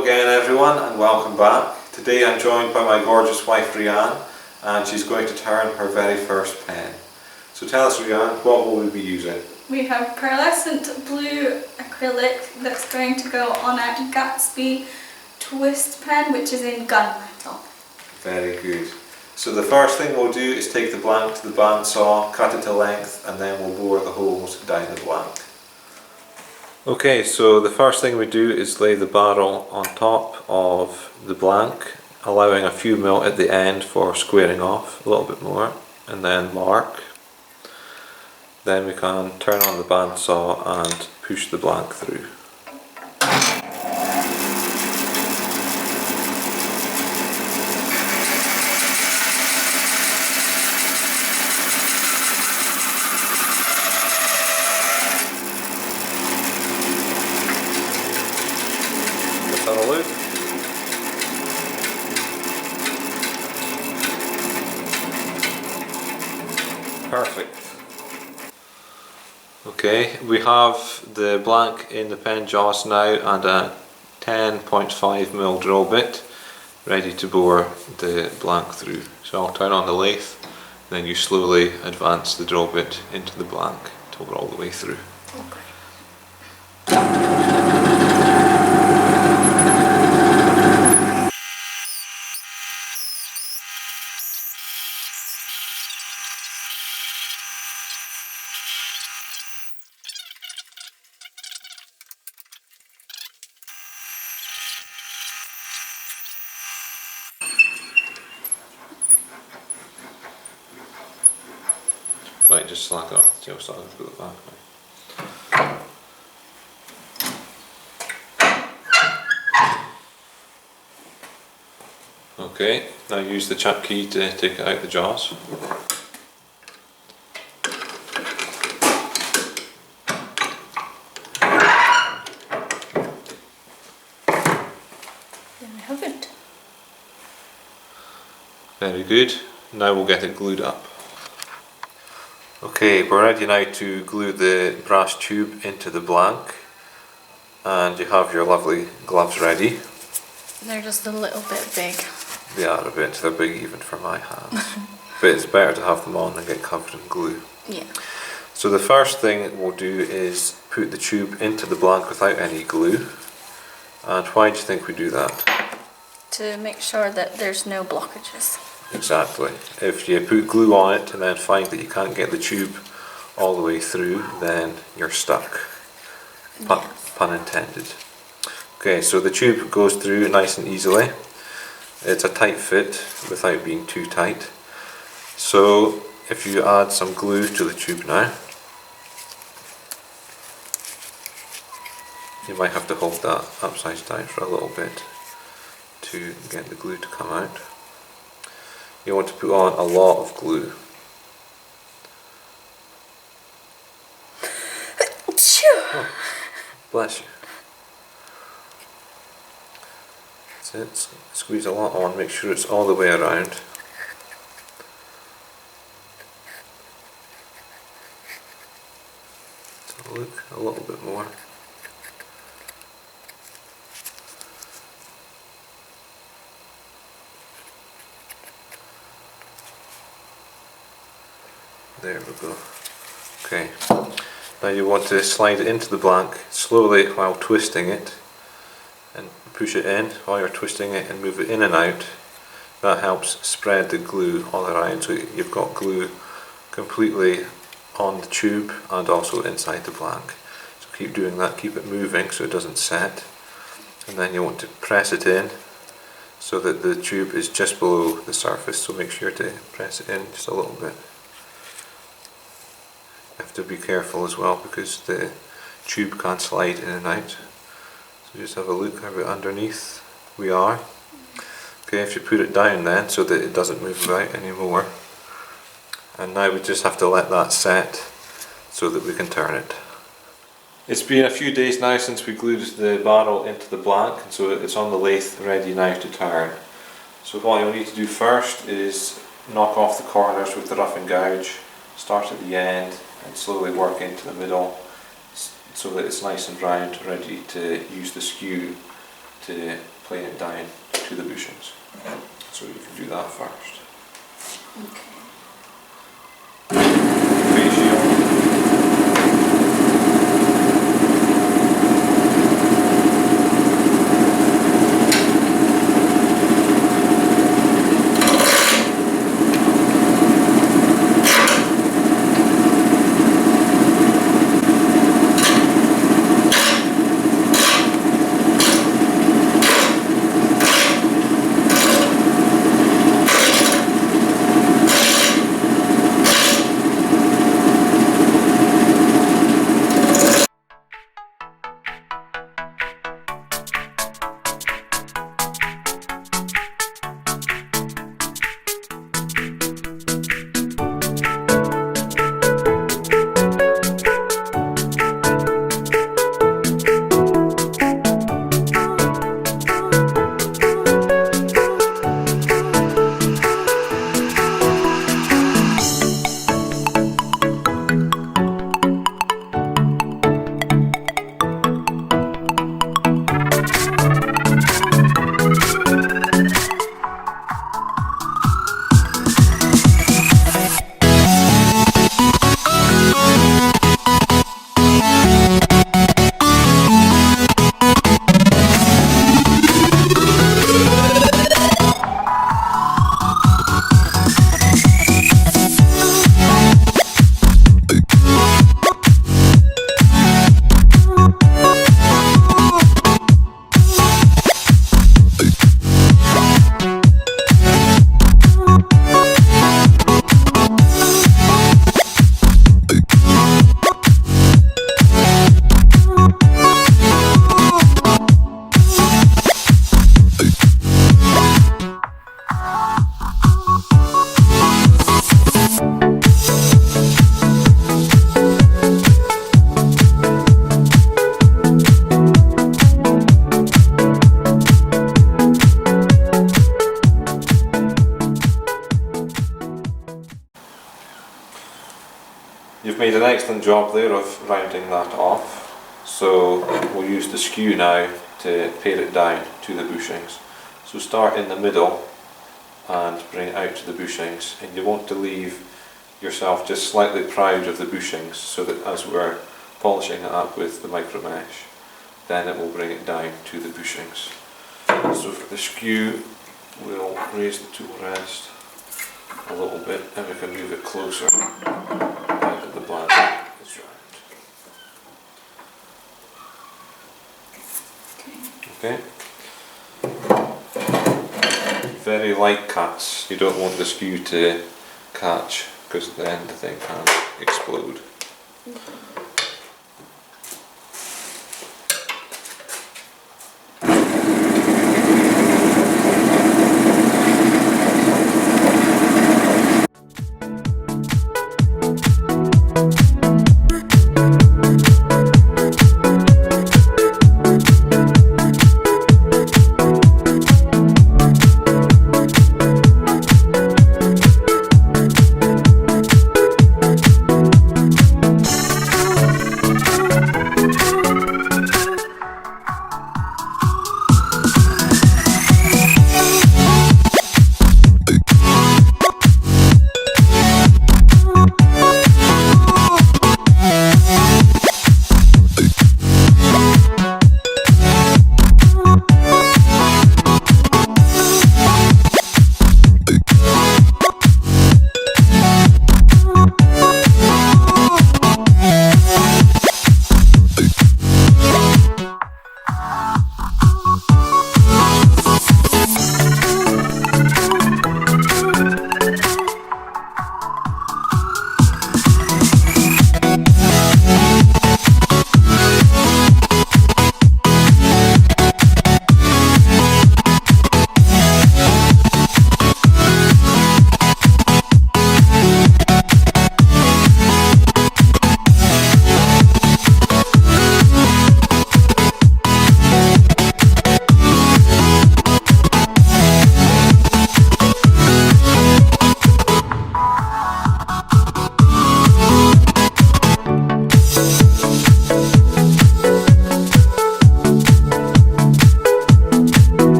Hello again everyone and welcome back. Today I'm joined by my gorgeous wife Reanne and she's going to turn her very first pen. So tell us Reanne, what will we be using? We have pearlescent blue acrylic that's going to go on a Gatsby twist pen which is in gunmetal. Very good. So the first thing we'll do is take the blank to the bandsaw, cut it to length and then we'll bore the holes down the blank. Okay, so the first thing we do is lay the barrel on top of the blank, allowing a few mil at the end for squaring off, a little bit more, and then mark. Then we can turn on the bandsaw and push the blank through. Let's have a look. Perfect. Okay, we have the blank in the pen jaws now and a 10.5mm drill bit ready to bore the blank through. So I'll turn on the lathe, then you slowly advance the drill bit into the blank till we're all the way through. Okay. Right, just slack it off the tail so I can put it back now. Okay, now use the chuck key to take it out the jaws. There we have it. Very good, now we'll get it glued up. Okay, we're ready now to glue the brass tube into the blank and you have your lovely gloves ready. They're just a little bit big. They are a bit, they're big even for my hands. But it's better to have them on than get covered in glue. Yeah. So the first thing we'll do is put the tube into the blank without any glue. And why do you think we do that? To make sure that there's no blockages. Exactly. If you put glue on it and then find that you can't get the tube all the way through, then you're stuck. Pun intended. Okay, so the tube goes through nice and easily. It's a tight fit without being too tight. So if you add some glue to the tube now, you might have to hold that upside down for a little bit to get the glue to come out. You want to put on a lot of glue. Oh, bless you. That's it. Squeeze a lot on, make sure it's all the way around. Let's have a look, a little bit more. There we go. Okay, now you want to slide it into the blank slowly while twisting it and push it in while you're twisting it and move it in and out. That helps spread the glue all around so you've got glue completely on the tube and also inside the blank. So keep doing that, keep it moving so it doesn't set, and then you want to press it in so that the tube is just below the surface, so make sure to press it in just a little bit. You have to be careful as well because the tube can slide in and out. So just have a look how underneath we are. Okay, if you put it down then so that it doesn't move about anymore. And now we just have to let that set so that we can turn it. It's been a few days now since we glued the barrel into the blank, and so it's on the lathe ready now to turn. So what you'll need to do first is knock off the corners with the roughing gouge, start at the end and slowly work into the middle so that it's nice and round, ready to use the skew to to plane it down to the bushings. So you can do that first. Okay. Ratio. You've made an excellent job there of rounding that off. So we'll use the skew now to pare it down to the bushings. So start in the middle and bring it out to the bushings, and you want to leave yourself just slightly proud of the bushings so that as we're polishing it up with the micro mesh, then it will bring it down to the bushings. So for the skew, we'll raise the tool rest a little bit and we can move it closer now that the blade is round. Okay. Very light cuts. You don't want the skew to catch because then the thing can explode.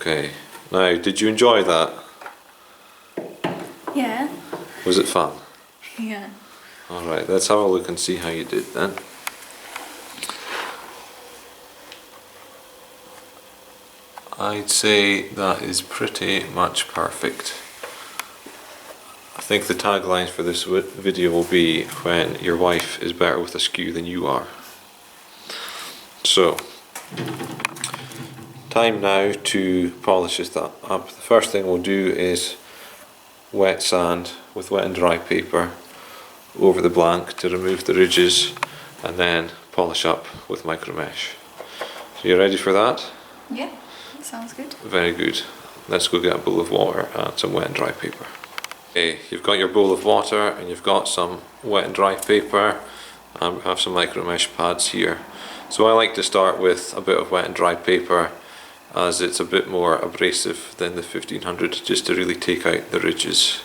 Okay, now did you enjoy that? Yeah. Was it fun? Yeah. Alright, let's have a look and see how you did then. I'd say that is pretty much perfect. I think the tagline for this video will be when your wife is better with a skew than you are. So, time now to polish this up. The first thing we'll do is wet sand with wet and dry paper over the blank to remove the ridges, and then polish up with micro mesh. So you ready for that? Yeah, that sounds good. Very good. Let's go get a bowl of water and some wet and dry paper. Okay, you've got your bowl of water and you've got some wet and dry paper, and we have some micro mesh pads here. So I like to start with a bit of wet and dry paper, as it's a bit more abrasive than the 1500, just to really take out the ridges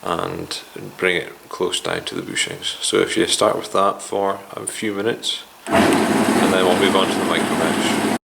and bring it close down to the bushings. So if you start with that for a few minutes, and then we'll move on to the micro mesh.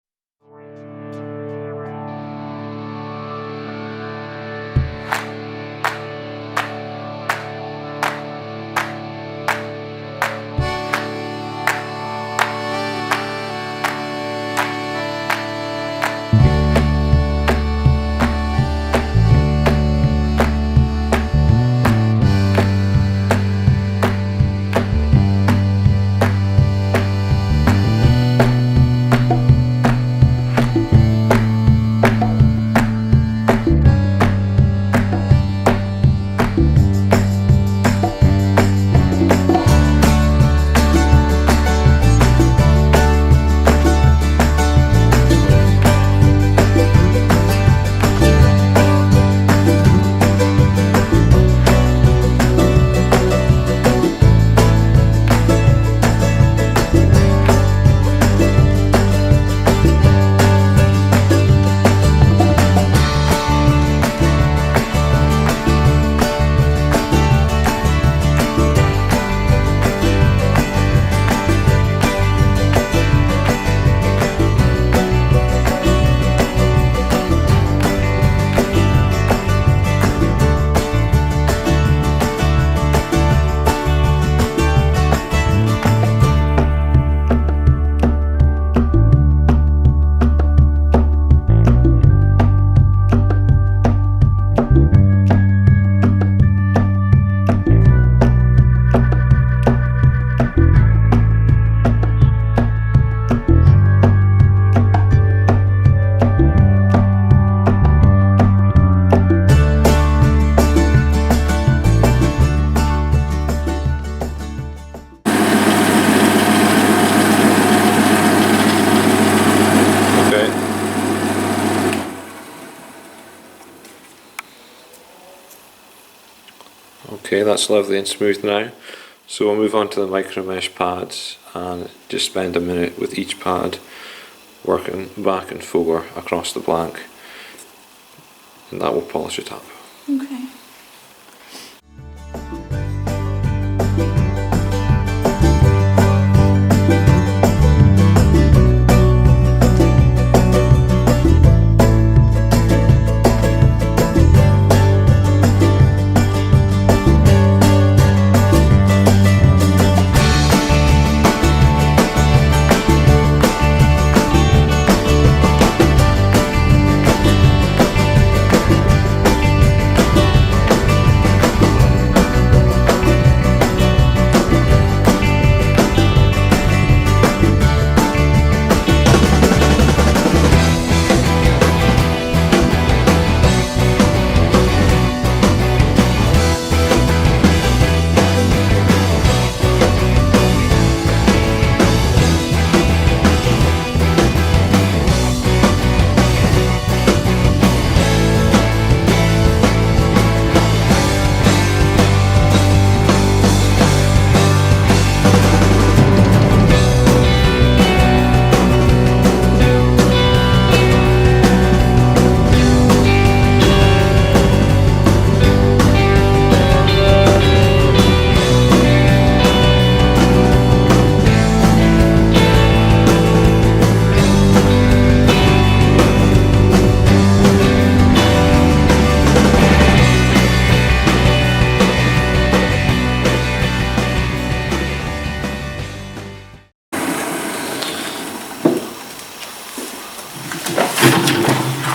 Okay, that's lovely and smooth now. So we'll move on to the micro mesh pads and just spend a minute with each pad working back and forward across the blank, and that will polish it up. Okay.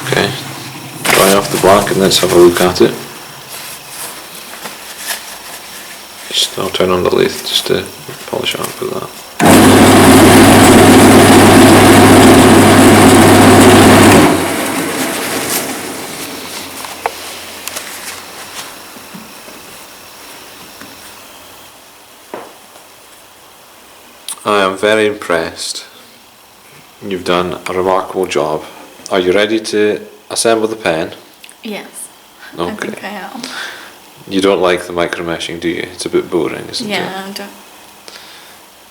Okay, dry off the black and let's have a look at it. Just I'll turn on the lathe just to polish it up with that. I am very impressed. You've done a remarkable job. Are you ready to assemble the pen? Yes. Okay. I think I am. You don't like the micro meshing, do you? It's a bit boring, isn't it? Yeah, I don't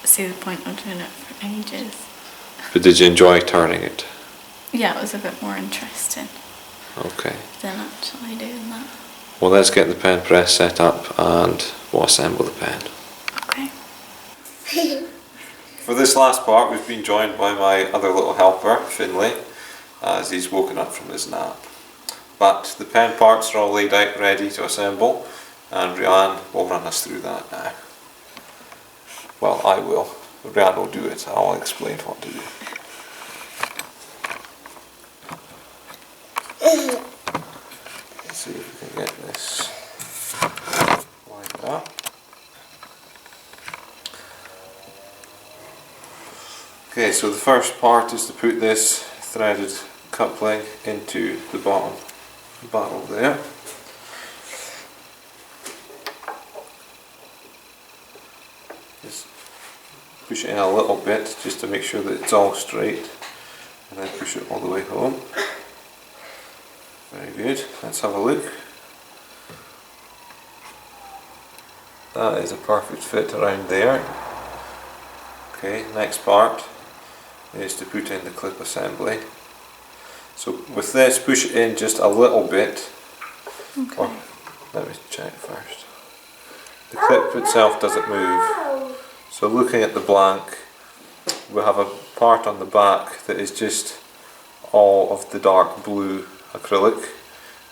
see the point of doing it for ages. But did you enjoy turning it? Yeah, it was a bit more interesting Okay. than actually doing that. Well, let's get the pen press set up and we'll assemble the pen. Okay. For this last part, we've been joined by my other little helper, Finlay, as he's woken up from his nap. But the pen parts are all laid out ready to assemble, and Reanne will run us through that now. Well, I will. Reanne will do it. I'll explain what to do. Let's see if we can get this like that. Okay, so the first part is to put this threaded coupling into the bottom barrel there. Just push it in a little bit just to make sure that it's all straight, and then push it all the way home. Very good. Let's have a look. That is a perfect fit around there. Okay, next part is to put in the clip assembly. So with this, push it in just a little bit. Okay. Or, let me check first. The clip itself doesn't move. So looking at the blank, we have a part on the back that is just all of the dark blue acrylic,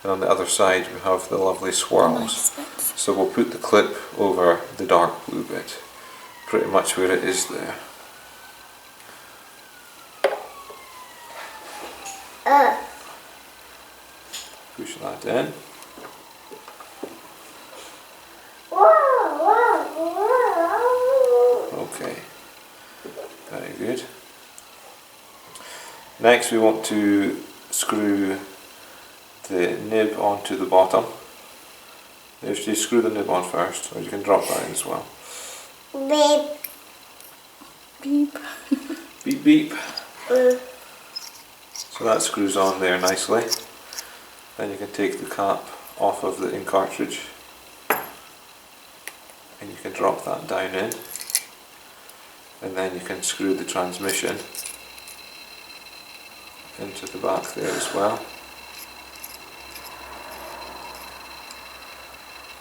and on the other side we have the lovely swirls. Nice bits. So we'll put the clip over the dark blue bit, pretty much where it is there. Push that in. Okay, very good. Next we want to screw the nib onto the bottom. If you screw the nib on first, or you can drop that in as well. Beep. Beep. Beep beep. So that screws on there nicely. Then you can take the cap off of the ink cartridge. can drop that down in, and then you can screw the transmission into the back there as well.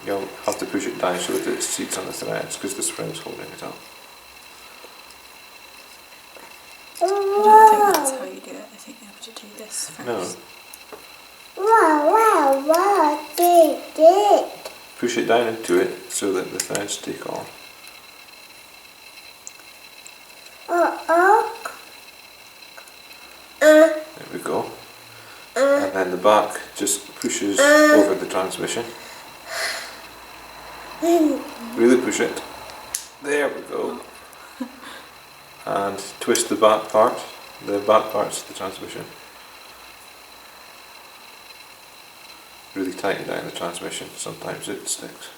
You'll have to push it down so that it seats on the threads because the spring's holding it up. I don't think that's how you do it. I think you have to do this first. No. Wow, did. Push it down into it so that the threads take on. There we go. And then the back just pushes over the transmission. Really push it. There we go. And twist the back part. The back part's the transmission. Really tighten down the transmission. Sometimes it sticks.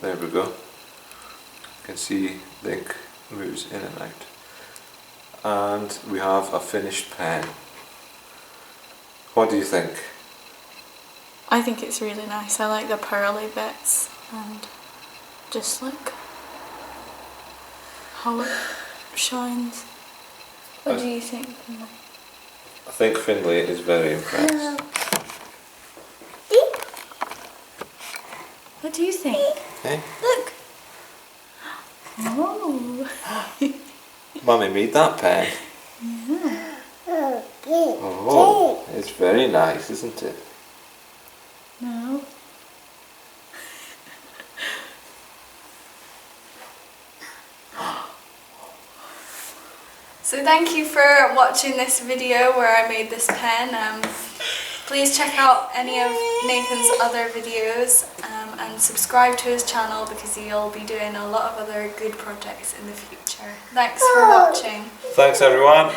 There we go. You can see the ink moves in and out. And we have a finished pen. What do you think? I think it's really nice. I like the pearly bits and just like how it shines. What do you think? I think Finlay is very impressed. What do you think? Hey? Look! Oh! Mummy made that pen. Yeah. Oh, it's very nice, isn't it? No. So thank you for watching this video where I made this pen. Please check out any of Nathan's other videos and subscribe to his channel because he'll be doing a lot of other good projects in the future. Thanks for watching. Thanks everyone.